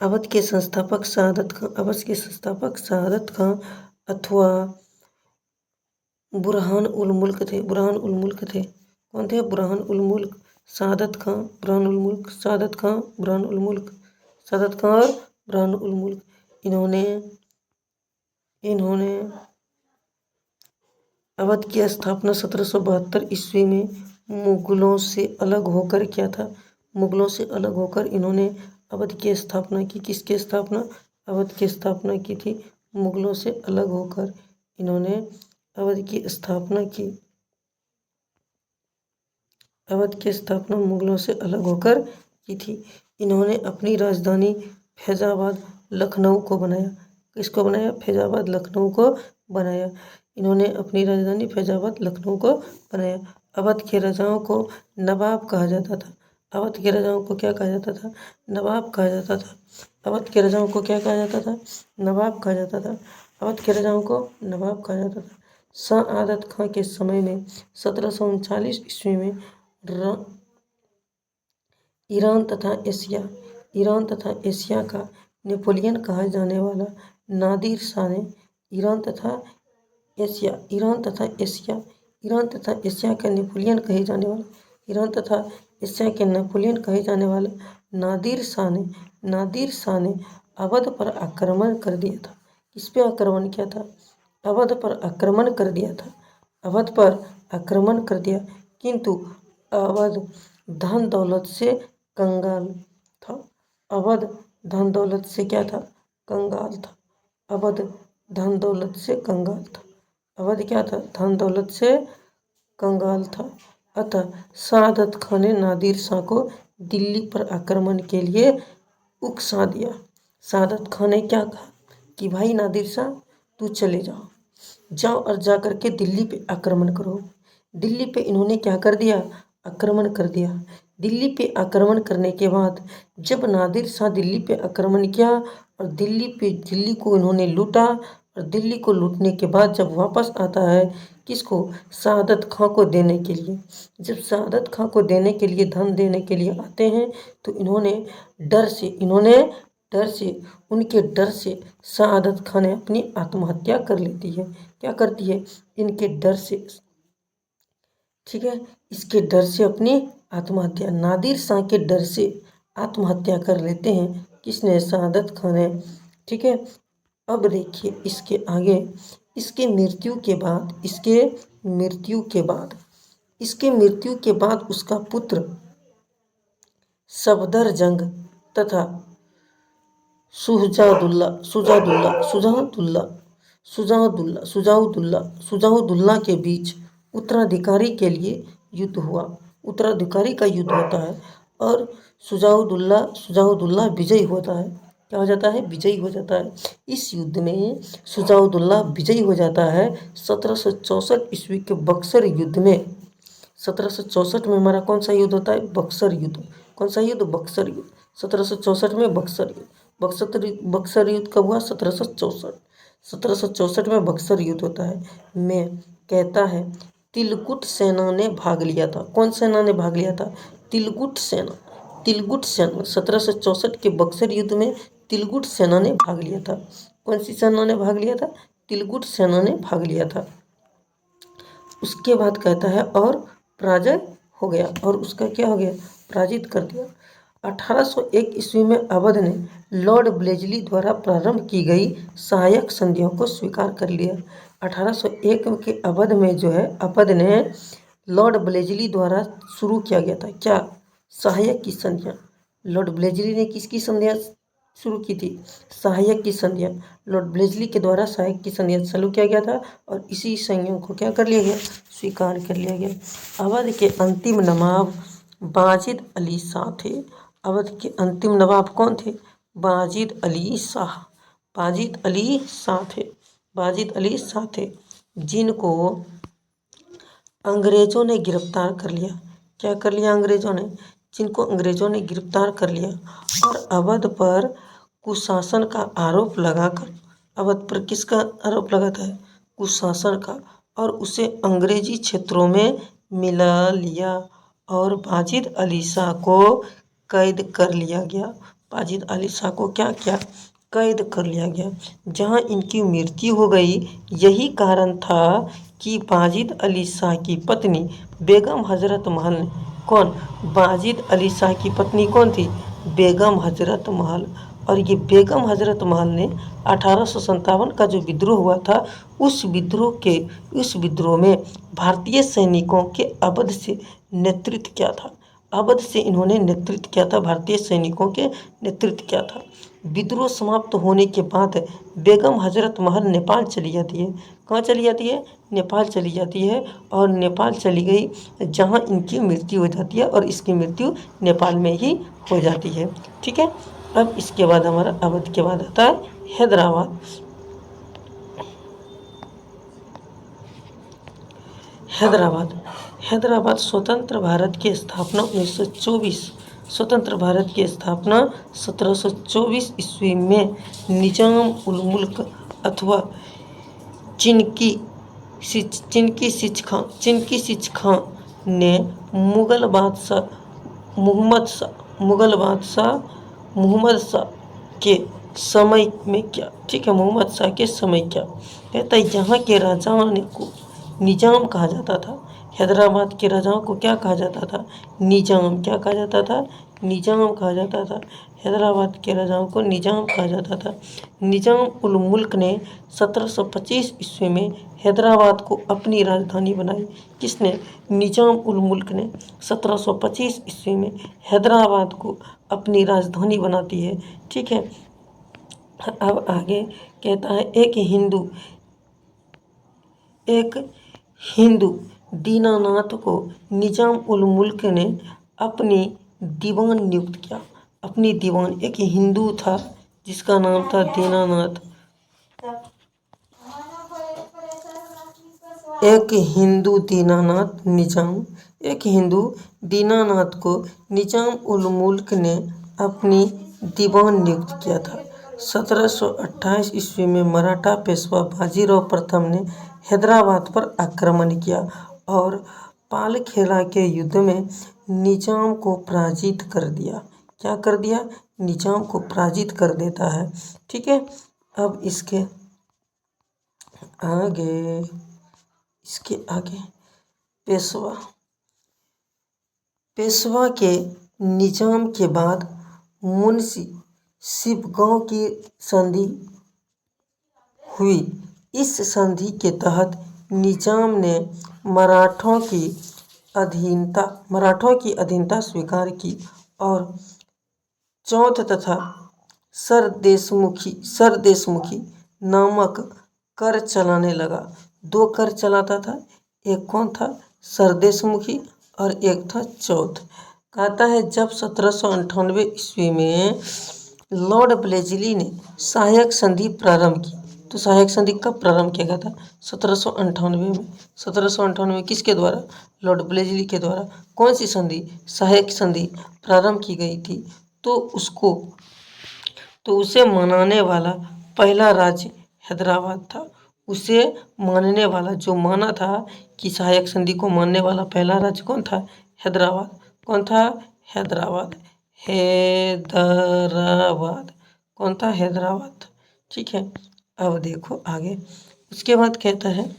अवध के संस्थापक शहादत खां अथवा बुरहान उल मुल्क थे। कौन थे? बुरहान उल मुल्क, शहादत खां, बुरहान उल मुल्क, शहादत खां, बुरहान उल मुल्क, शहादत खां और बुरहान उल मुल्क। इन्होंने अवध की स्थापना 1772 ईस्वी में मुगलों से अलग होकर किया था। मुगलों से अलग होकर इन्होंने अवध की स्थापना की। किसकी स्थापना? अवध की स्थापना की थी। मुगलों से अलग होकर इन्होंने अवध की स्थापना की। अवध की स्थापना मुगलों से अलग होकर की थी। इन्होंने अपनी राजधानी फैजाबाद लखनऊ को बनाया। किसको बनाया? फैजाबाद लखनऊ को बनाया। इन्होंने अपनी राजधानी फैजाबाद लखनऊ को बनाया। अवध के राजाओं को नवाब कहा जाता था। अवध के राजाओं को क्या कहा जाता था? नवाब कहा जाता था। अवध के राजाओं को क्या कहा जाता था? नवाब कहा जाता था। अवध के राजाओं को नवाब कहा जाता था। शहादत खां के समय में 1739 ईस्वी में ईरान तथा एशिया का नेपोलियन कहा जाने वाला नादिर शाह ने ईरान तथा एशिया का नेपोलियन कहे जाने वाला नादिर शाह ने अवध पर आक्रमण कर दिया था। किस पे आक्रमण किया था? अवध पर आक्रमण कर दिया था। अवध पर आक्रमण कर दिया, किंतु अवध धन दौलत से कंगाल था। अवध धन दौलत से क्या था? कंगाल था। अवध धन दौलत से कंगाल था। अवध क्या था? धन दौलत से कंगाल था। अतः शहादत खां ने नादिर शाह को दिल्ली पर आक्रमण के लिए उकसा दिया। शहादत खां ने क्या कहा कि भाई नादिर शाह, तू चले जाओ और जा करके दिल्ली पे आक्रमण करो। दिल्ली पे इन्होंने क्या कर दिया? आक्रमण कर दिया। दिल्ली पे आक्रमण करने के बाद जब नादिर शाह दिल्ली पे आक्रमण किया और दिल्ली को इन्होंने लूटा, और दिल्ली को लूटने के बाद जब वापस आता है, किसको? शहादत खां को देने के लिए। जब शहादत खां को देने के लिए, धन देने के लिए आते हैं, तो उनके डर से शहादत खां ने अपनी आत्महत्या कर लेती है। क्या करती है? इनके डर से, ठीक है, इसके डर से अपनी आत्महत्या, नादिर शाह के डर से आत्महत्या कर लेते हैं। किसने? शहादत खां ने। ठीक है, अब देखिए इसके आगे, इसके मृत्यु के बाद उसका पुत्र सफदरजंग तथा सुजाउद्दौला के बीच उत्तराधिकारी के लिए युद्ध हुआ। उत्तराधिकारी का युद्ध होता है और सुजाउद्दौला विजयी होता है। क्या हो जाता है? विजयी हो जाता है। इस युद्ध में सुजाउद्दौला विजयी हो जाता है। 1764 ईस्वी के बक्सर युद्ध में, 1764 में हमारा कौन सा युद्ध होता है? बक्सर युद्ध। कौन सा युद्ध? बक्सर युद्ध। 1764 में बक्सर युद्ध। बक्सर युद्ध कब हुआ? 1764 में बक्सर युद्ध होता है। में कहता है तिलकुट सेना ने भाग लिया था। कौन सेना ने भाग लिया था? तिलकुट सेना। 1764 के बक्सर युद्ध में तिलकुट सेना ने भाग लिया था। कौन सी सेना ने भाग लिया था? तिलकुट सेना ने भाग लिया था। उसके बाद कहता है और पराजय हो गया, और उसका क्या हो गया? पराजित कर दिया। 1801 ईस्वी में अवध ने लॉर्ड ब्लेजली द्वारा प्रारंभ की गई सहायक संधियों को स्वीकार कर लिया। 1801 के अवध में जो है, अवध ने लॉर्ड ब्लेजली द्वारा शुरू किया गया था। क्या? सहायक की संधियाँ। लॉर्ड ब्लेजली ने किसकी संधियाँ शुरू की थी? सहायक की संधियाँ। लॉर्ड ब्लेजली के द्वारा सहायक की संधियाँ चालू किया गया था, और इसी संधियों को क्या कर लिया गया? स्वीकार कर लिया गया। अवध के अंतिम नवाब बाजिद अली शाह थे। अवध के अंतिम नवाब कौन थे? बाजिद अली शाह थे, जिनको अंग्रेजों ने गिरफ्तार कर लिया। क्या कर लिया अंग्रेजों ने? जिनको अंग्रेजों ने गिरफ्तार कर लिया और अवध पर कुशासन का आरोप लगाकर, अवध पर किसका आरोप लगाता है? कुशासन का, और उसे अंग्रेजी क्षेत्रों में मिला लिया और बाजिद अली शाह को कैद कर लिया गया। बाजिद अली शाह को क्या किया, कैद कर लिया गया, जहां इनकी मृत्यु हो गई। यही कारण था कि बाजिद अली शाह की पत्नी बेगम हजरत महल ने, कौन, बाजिद अली शाह की पत्नी कौन थी, बेगम हजरत महल। और ये बेगम हजरत महल ने 1857 का जो विद्रोह हुआ था, उस विद्रोह में भारतीय सैनिकों के अवध से नेतृत्व किया था। अवध से इन्होंने नेतृत्व किया था, भारतीय सैनिकों के नेतृत्व किया था। विद्रोह समाप्त होने के बाद बेगम हजरत महल नेपाल चली जाती है। कहाँ चली जाती है, नेपाल चली जाती है। और नेपाल चली गई जहाँ इनकी मृत्यु हो जाती है, और इसकी मृत्यु नेपाल में ही हो जाती है। ठीक है। अब इसके बाद हमारा अवध के बाद आता है हैदराबाद। हैदराबाद हैदराबाद स्वतंत्र भारत की स्थापना 1924, स्वतंत्र भारत की स्थापना 1724 ईस्वी में निजाम उल मुल्क अथवा चिनकी सिच खां ने मुहम्मद शाह के समय में क्या, ठीक है, मोहम्मद शाह के समय क्या कहता है, यहाँ के राजाओं को निजाम कहा जाता था। हैदराबाद के राजाओं को क्या कहा जाता था, निजाम। क्या कहा जाता था, निजाम कहा जाता था। हैदराबाद के राजाओं को निजाम कहा जाता था। निजाम उल मुल्क ने 1725 ईस्वी में हैदराबाद को अपनी राजधानी बनाई। किसने, निजाम उल मुल्क ने 1725 ईस्वी में हैदराबाद को अपनी राजधानी बनाती है। ठीक है। अब आगे कहता है, एक हिंदू दीनानाथ को निजाम उल मुल्क ने अपनी दीवान नियुक्त किया। अपनी दीवान, एक हिंदू था जिसका नाम था दीनानाथ। एक हिंदू दीनानाथ को निजाम उल मुल्क ने अपनी दीवान नियुक्त किया था। 1728 ईस्वी में मराठा पेशवा बाजीराव प्रथम ने हैदराबाद पर आक्रमण किया और पालखेला के युद्ध में निजाम को पराजित कर दिया। क्या कर दिया, निजाम को पराजित कर देता है। ठीक है। अब इसके आगे पेशवा के निजाम के बाद मुंशी शिवगांव की संधि हुई। इस संधि के तहत निजाम ने मराठों की अधीनता स्वीकार की और चौथ तथा सरदेशमुखी नामक कर चलाने लगा। 2 कर चलाता था, एक कौन था, सरदेशमुखी, और एक था चौथ। कहता है, जब 1798 ईस्वी में लॉर्ड ब्लेजली ने सहायक संधि प्रारंभ की। तो सहायक संधि कब प्रारंभ किया गया था, 1798 में। 1798 में किसके द्वारा, लॉर्ड ब्लेजली के द्वारा। कौन सी संधि, सहायक संधि प्रारंभ की गई थी। तो उसे मनाने वाला पहला राज्य हैदराबाद था। उसे मानने वाला, जो माना था कि सहायक संधि को मानने वाला पहला राज्य कौन था, हैदराबाद। कौन था, हैदराबाद। कौन था, हैदराबाद। ठीक है। अब देखो आगे, उसके बाद कहता है,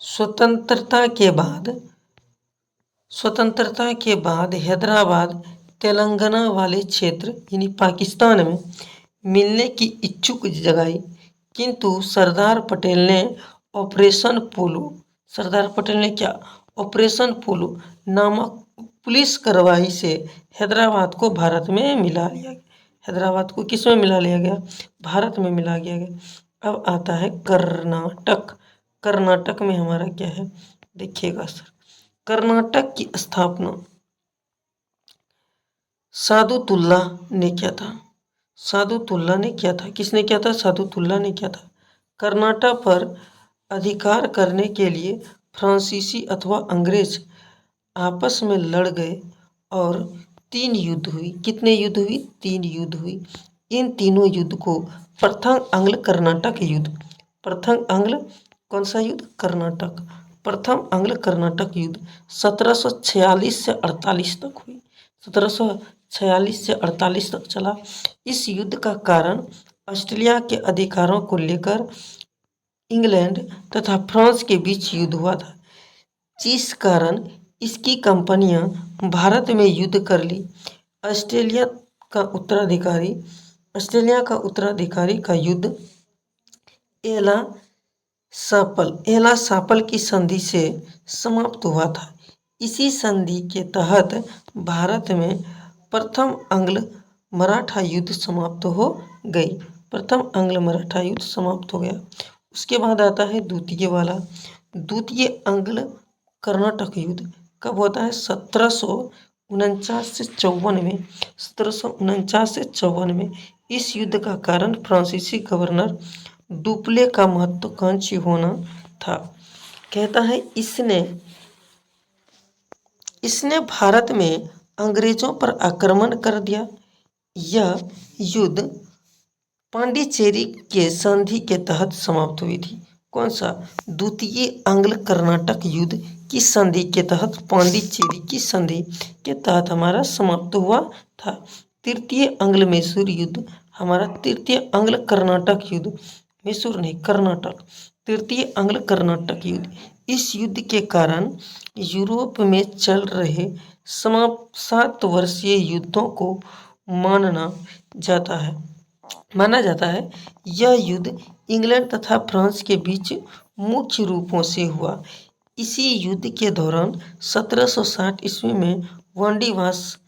स्वतंत्रता के बाद हैदराबाद तेलंगाना वाले क्षेत्र यानी पाकिस्तान में मिलने की इच्छुक जगाई, किंतु सरदार पटेल ने ऑपरेशन पोलो नामक पुलिस कार्रवाई से हैदराबाद को भारत में मिला लिया गया। हैदराबाद को किस में मिला लिया गया, भारत में मिला लिया गया। अब आता है कर्नाटक। कर्नाटक में हमारा क्या है, देखिएगा सर। कर्नाटक की स्थापना सादुतुल्ला ने किया था। किसने किया था, सादुतुल्ला ने किया था। कर्नाटक पर अधिकार करने के लिए फ्रांसीसी अथवा अंग्रेज आपस में लड़ गए और 3 युद्ध हुई। कितने युद्ध हुई, 3 युद्ध हुई। इन तीनों युद्ध को प्रथम आंग्ल कर्नाटक युद्ध, कौन सा युद्ध, प्रथम आंग्ल कर्नाटक युद्ध 1746 से 48 तक हुई। 1746 से 48 तक चला। इस युद्ध का कारण ऑस्ट्रेलिया के अधिकारों को लेकर इंग्लैंड तथा फ्रांस के बीच युद्ध हुआ था, जिस कारण इसकी कंपनियां भारत में युद्ध कर ली। ऑस्ट्रेलिया का उत्तराधिकारी का युद्ध एला सापल की संधि से समाप्त हुआ था। इसी संधि के तहत भारत में प्रथम आंग्ल मराठा युद्ध समाप्त हो गई। प्रथम आंग्ल मराठा युद्ध समाप्त हो गया। उसके बाद आता है द्वितीय आंग्ल कर्नाटक युद्ध। कब होता है? 1749 से 54 में। 1749 से 54 में। इस युद्ध का कारण फ्रांसीसी गवर्नर डुप्ले का महत्वाकांक्षी होना था। कहता है इसने भारत में अंग्रेजों पर आक्रमण कर दिया। यह युद्ध पांडिचेरी के संधि के तहत समाप्त हुई थी। कौन सा? द्वितीय आंग्ल कर्नाटक युद्ध की संधि के तहत, पांडिचेरी की संधि के तहत हमारा समाप्त हुआ था। तृतीय आंग्ल मैसूर युद्ध, हमारा तृतीय आंग्ल कर्नाटक युद्ध, मैसूर नहीं कर्नाटक, तृतीय आंग्ल कर्नाटक युद्ध। इस युद्ध के कारण यूरोप में चल रहे 7 वर्षीय युद्धों को माना जाता है। यह युद्ध इंग्लैंड तथा फ्रांस के बीच मुख्य रूपों से हुआ। इसी युद्ध के दौरान 1760 ईस्वी में वांडीवास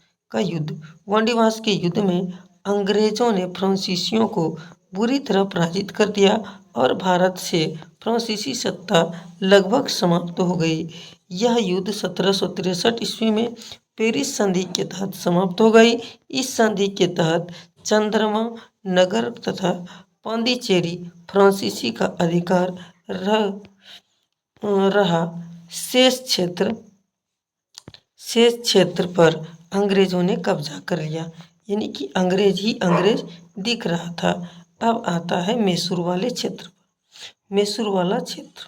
के युद्ध में अंग्रेजों ने फ्रांसीसियों को बुरी तरह पराजित कर दिया और भारत से फ्रांसीसी सत्ता लगभग समाप्त हो गई। यह युद्ध 1763 ईस्वी में पेरिस संधि के तहत समाप्त हो गई। इस संधि के तहत चंद्रमा नगर तथा पांडिचेरी फ्रांसीसी का अधिकार रहा। शेष क्षेत्र पर अंग्रेजों ने कब्जा कर लिया, यानी कि अंग्रेज ही अंग्रेज दिख रहा था। अब आता है मैसूर वाला क्षेत्र।